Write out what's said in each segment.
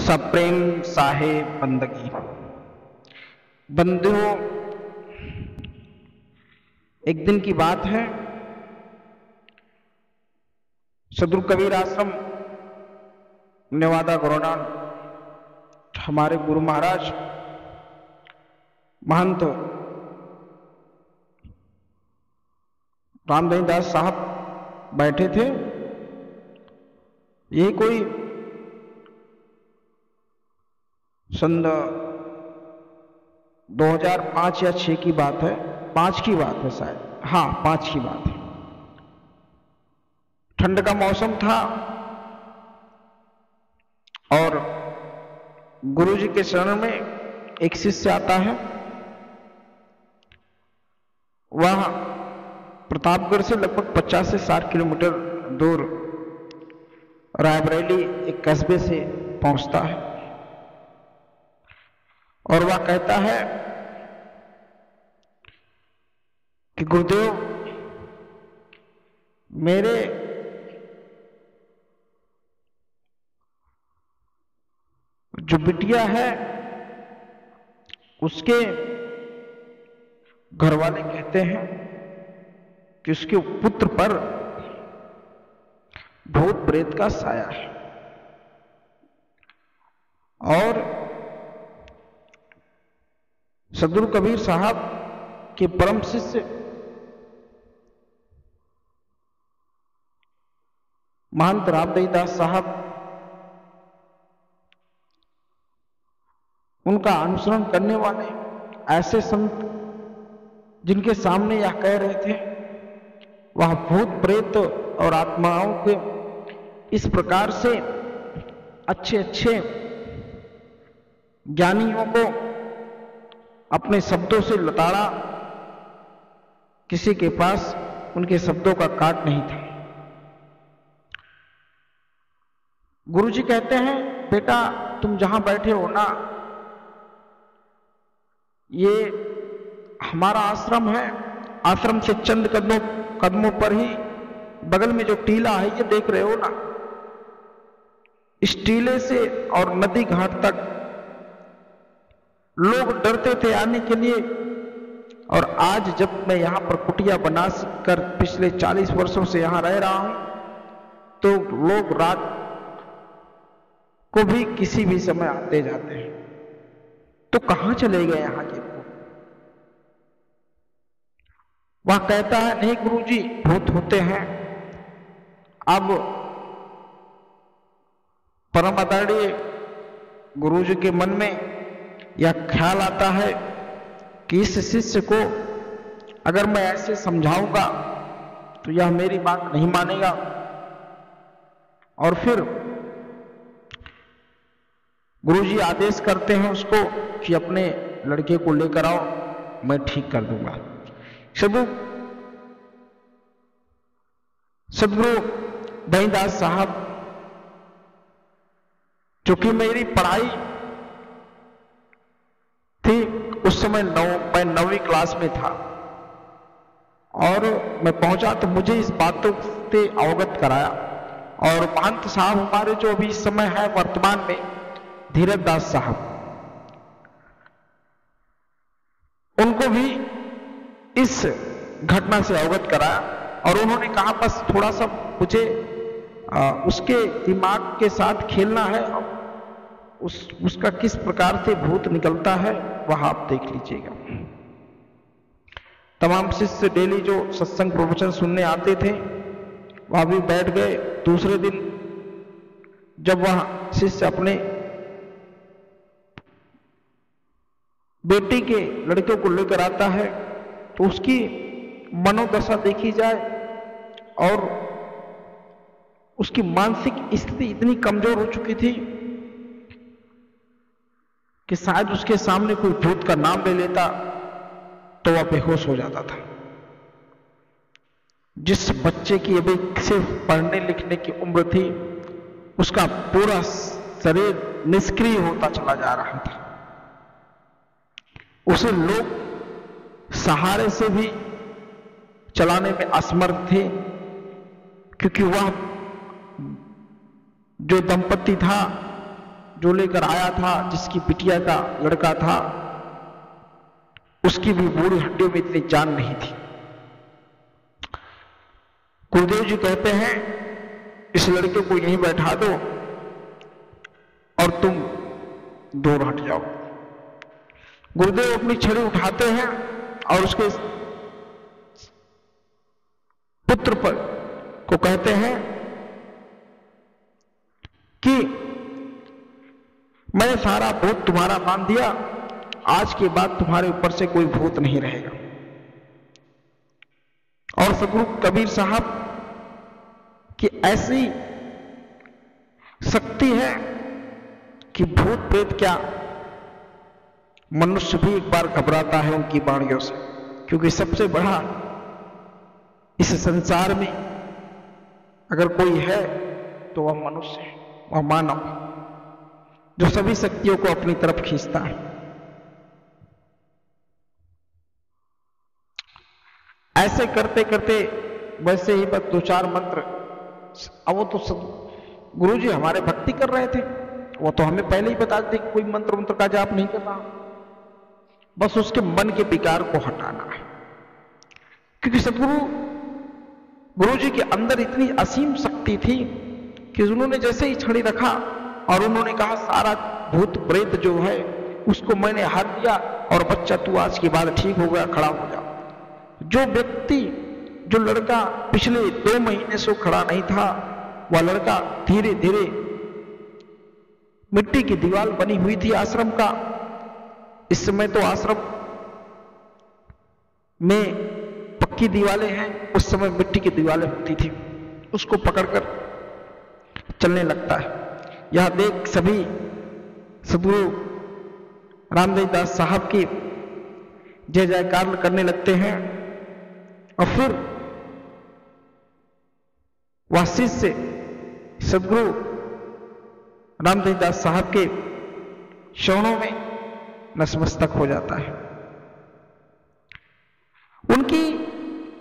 सप्रेम साहे बंदगी। बंधुओं, एक दिन की बात है, सदगुरु कबीर आश्रम नेवादा गोरोनान हमारे गुरु महाराज महंत रामदई दास साहब बैठे थे। ये कोई सन 2005 या 6 की बात है, 5 की बात है शायद, हाँ 5 की बात है। ठंड का मौसम था और गुरुजी के शरण में एक शिष्य आता है। वह प्रतापगढ़ से लगभग 50 से 60 किलोमीटर दूर रायबरेली एक कस्बे से पहुंचता है और वह कहता है कि गुरुदेव, मेरे जो बिटिया है उसके घर वाले कहते हैं कि उसके पुत्र पर भूत प्रेत का साया है और सदगुरु कबीर साहब के परम शिष्य महंत रामदई दास साहब उनका अनुसरण करने वाले ऐसे संत जिनके सामने यह कह रहे थे, वह भूत प्रेत और आत्माओं के इस प्रकार से अच्छे अच्छे ज्ञानियों को अपने शब्दों से लताड़ा, किसी के पास उनके शब्दों का काट नहीं था। गुरुजी कहते हैं, बेटा तुम जहां बैठे हो ना, ये हमारा आश्रम है। आश्रम से चंद कदमों पर ही बगल में जो टीला है ये देख रहे हो ना, इस टीले से और नदी घाट तक लोग डरते थे आने के लिए। और आज जब मैं यहां पर कुटिया बना कर पिछले 40 वर्षों से यहां रह रहा हूं, तो लोग रात को भी किसी भी समय आते जाते हैं। तो कहां चले गए यहां के लोग? वह कहता है, नहीं गुरुजी, भूत होते हैं। अब परम आदरणीय गुरुजी के मन में यह ख्याल आता है कि इस शिष्य को अगर मैं ऐसे समझाऊंगा तो यह मेरी बात नहीं मानेगा और फिर गुरुजी आदेश करते हैं उसको कि अपने लड़के को लेकर आओ, मैं ठीक कर दूंगा। सदगुरु दईदास साहब, चूंकि मेरी पढ़ाई थी उस समय मैं 9वीं क्लास में था और मैं पहुंचा तो मुझे इस बातों से अवगत कराया। और महंत साहब हमारे जो अभी इस समय है वर्तमान में, धीरज दास साहब, उनको भी इस घटना से अवगत कराया और उन्होंने कहा बस थोड़ा सा मुझे उसके दिमाग के साथ खेलना है, उसका किस प्रकार से भूत निकलता है वह आप देख लीजिएगा। तमाम शिष्य डेली जो सत्संग प्रवचन सुनने आते थे वह भी बैठ गए। दूसरे दिन जब वह शिष्य अपने बेटी के लड़के को लेकर आता है तो उसकी मनोदशा देखी जाए और उसकी मानसिक स्थिति इतनी कमजोर हो चुकी थी कि शायद उसके सामने कोई भूत का नाम ले लेता तो वह बेहोश हो जाता था। जिस बच्चे की अभी सिर्फ पढ़ने लिखने की उम्र थी, उसका पूरा शरीर निष्क्रिय होता चला जा रहा था। उसे लोग सहारे से भी चलाने में असमर्थ थे, क्योंकि वह जो दंपति था, जो लेकर आया था, जिसकी बिटिया का लड़का था, उसकी भी बूढ़ी हड्डियों में इतनी जान नहीं थी। गुरुदेव जी कहते हैं इस लड़के को यहीं बैठा दो और तुम दूर हट जाओ। गुरुदेव अपनी छड़ी उठाते हैं और उसके पुत्र पर को कहते हैं कि मैंने सारा भूत तुम्हारा मान दिया, आज के बाद तुम्हारे ऊपर से कोई भूत नहीं रहेगा। और सदगुरु कबीर साहब की ऐसी शक्ति है कि भूत प्रेत क्या, मनुष्य भी एक बार घबराता है उनकी वाणियों से, क्योंकि सबसे बड़ा इस संसार में अगर कोई है तो वह मनुष्य है, वह मानव, जो सभी शक्तियों को अपनी तरफ खींचता है। ऐसे करते करते वैसे ही बस 2-4 मंत्र, अब वो तो सब गुरु जी हमारे भक्ति कर रहे थे, वो तो हमें पहले ही बता देते कोई मंत्र का जाप नहीं करना, बस उसके मन के विकार को हटाना है। क्योंकि सदगुरु गुरु जी के अंदर इतनी असीम शक्ति थी कि उन्होंने जैसे ही छड़ी रखा और उन्होंने कहा सारा भूत प्रेत जो है उसको मैंने हाथ दिया और बच्चा तू आज के बाद ठीक हो गया, खड़ा हो जा। जो व्यक्ति, जो लड़का पिछले 2 महीने से खड़ा नहीं था, वह लड़का धीरे धीरे, मिट्टी की दीवार बनी हुई थी आश्रम का, इस समय तो आश्रम में पक्की दीवारें हैं, उस समय मिट्टी की दीवारें होती थी, उसको पकड़कर चलने लगता है। यह देख सभी सदगुरु रामदेव दास साहब की जय जयकार करने लगते हैं और फिर वह शिष्य सदगुरु रामदेव दास साहब के चरणों में नतमस्तक हो जाता है। उनकी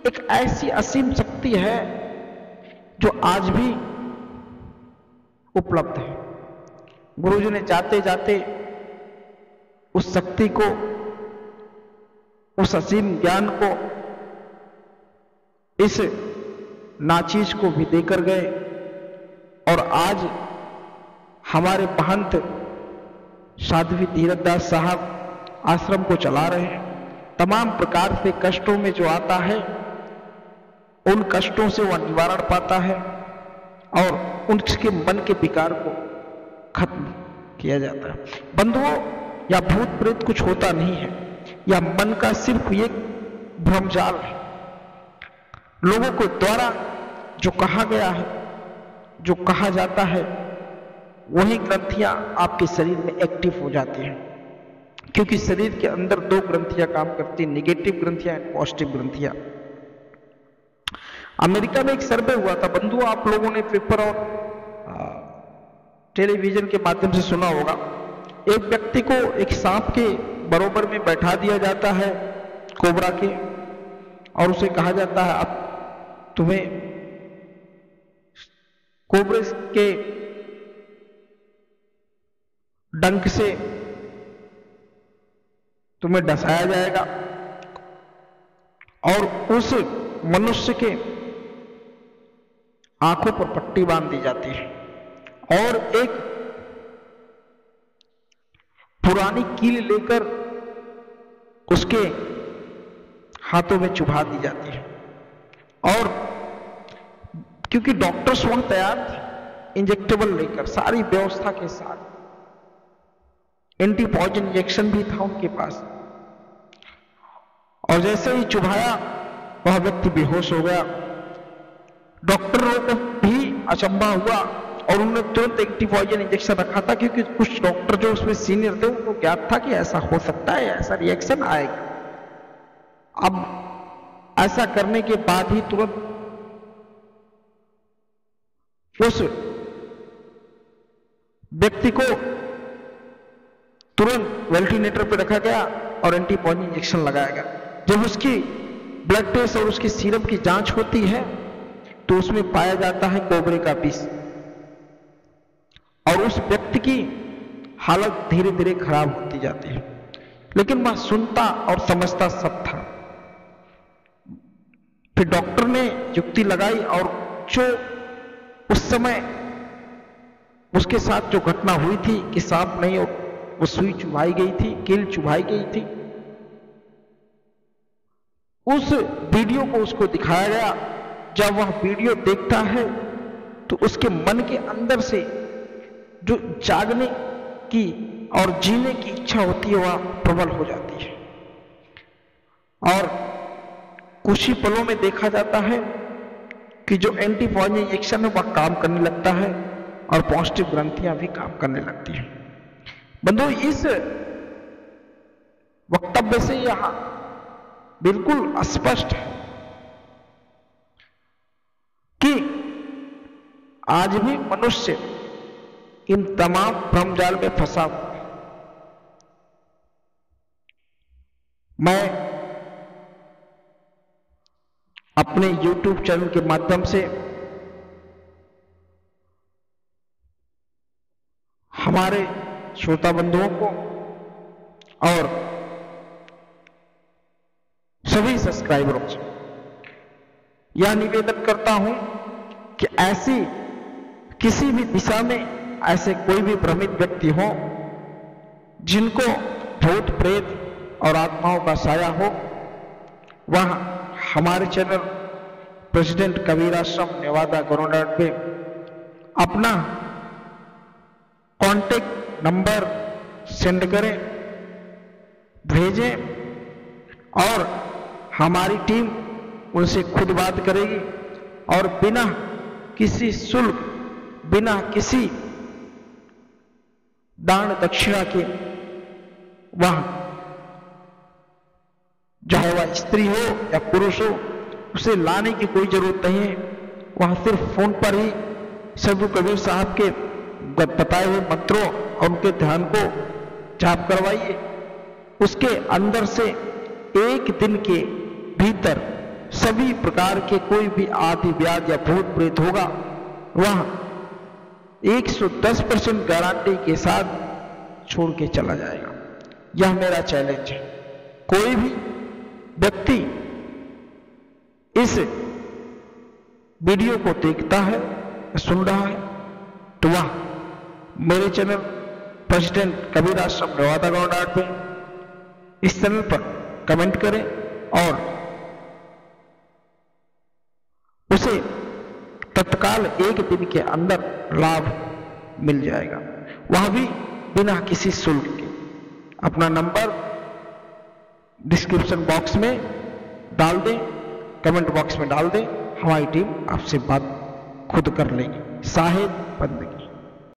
एक ऐसी असीम शक्ति है जो आज भी उपलब्ध है। गुरुजी ने जाते जाते उस शक्ति को, उस असीम ज्ञान को, इस नाचीज को भी देकर गए और आज हमारे महंत साध्वी धीरजदास साहब आश्रम को चला रहे हैं। तमाम प्रकार से कष्टों में जो आता है उन कष्टों से वह निवारण पाता है और उनके मन के विकार को खत्म किया जाता है। बंधुओं, या भूत प्रेत कुछ होता नहीं है, या मन का सिर्फ एक भ्रमजाल है। लोगों को द्वारा जो कहा गया है, जो कहा जाता है, वही ग्रंथियां आपके शरीर में एक्टिव हो जाती हैं। क्योंकि शरीर के अंदर 2 ग्रंथियां काम करती हैं, निगेटिव ग्रंथियां और पॉजिटिव ग्रंथियां। अमेरिका में एक सर्वे हुआ था बंधुओं, आप लोगों ने पेपर और टेलीविजन के माध्यम से सुना होगा। एक व्यक्ति को एक सांप के बरोबर में बैठा दिया जाता है, कोबरा के, और उसे कहा जाता है अब तुम्हें कोबरे के डंक से तुम्हें डसाया जाएगा और उस मनुष्य के आंखों पर पट्टी बांध दी जाती है और एक पुरानी कील लेकर उसके हाथों में चुभा दी जाती है। और क्योंकि डॉक्टर्स वहां तैयार थे इंजेक्टेबल लेकर, सारी व्यवस्था के साथ, एंटी पॉइजन इंजेक्शन भी था उनके पास, और जैसे ही चुभाया वह व्यक्ति बेहोश हो गया। डॉक्टरों को भी अचंभा हुआ और उन्होंने तुरंत एंटी पॉइजन इंजेक्शन रखा था, क्योंकि कुछ डॉक्टर जो उसमें सीनियर थे उनको ज्ञात था कि ऐसा हो सकता है, ऐसा रिएक्शन आएगा। अब ऐसा करने के बाद ही तुरंत उस व्यक्ति को तुरंत वेंटिलेटर पर रखा गया और एंटी पॉइजन इंजेक्शन लगाया गया। जब उसकी ब्लड टेस्ट और उसकी सीरम की जांच होती है तो उसमें पाया जाता है कोबरे का विष, और उस व्यक्ति की हालत धीरे धीरे खराब होती जाती है। लेकिन वह सुनता और समझता सब था। फिर डॉक्टर ने युक्ति लगाई और जो उस समय उसके साथ जो घटना हुई थी कि सांप नहीं और वो सुई चुभाई गई थी, कील चुभाई गई थी, उस वीडियो को उसको दिखाया गया। जब वह वीडियो देखता है तो उसके मन के अंदर से जो जागने की और जीने की इच्छा होती है वह प्रबल हो जाती है और कुछ ही पलों में देखा जाता है कि जो एंटी पॉइजन इंजेक्शन है वह काम करने लगता है और पॉजिटिव ग्रंथियां भी काम करने लगती हैं। बंधु, इस वक्तव्य से यह बिल्कुल स्पष्ट है कि आज भी मनुष्य इन तमाम भ्रमजाल में फंसा हुआ है। मैं अपने YouTube चैनल के माध्यम से हमारे श्रोता बंधुओं को और सभी सब्सक्राइबरों से यह निवेदन करता हूं कि ऐसी किसी भी दिशा में ऐसे कोई भी भ्रमित व्यक्ति हो जिनको भूत प्रेत और आत्माओं का साया हो, वह हमारे चैनल प्रेसिडेंट कबीर आश्रम नेवादा गोरोडाट पे अपना कांटेक्ट नंबर सेंड करें, भेजें और हमारी टीम उनसे खुद बात करेगी और बिना किसी शुल्क, बिना किसी दान दक्षिणा के वह चाहे वह स्त्री हो या पुरुष हो उसे लाने की कोई जरूरत नहीं है। वह सिर्फ फोन पर ही सदगुरु कबीर साहब के बताए हुए मंत्रों और उनके ध्यान को जाप करवाइए। उसके अंदर से एक दिन के भीतर सभी प्रकार के कोई भी आदि व्याध या भूत प्रेत होगा वह 110% गारंटी के साथ छोड़ के चला जाएगा। यह मेरा चैलेंज है। कोई भी व्यक्ति इस वीडियो को देखता है, सुन रहा है, तो वह मेरे चैनल प्रेसिडेंट कबीर आश्रम नेवादा गोरोडाट पे इस चैनल पर कमेंट करें और उसे तत्काल एक दिन के अंदर लाभ मिल जाएगा, वह भी बिना किसी शुल्क के। अपना नंबर डिस्क्रिप्शन बॉक्स में डाल दें, कमेंट बॉक्स में डाल दें, हमारी टीम आपसे बात खुद कर लेगी। साहिब बंदगी।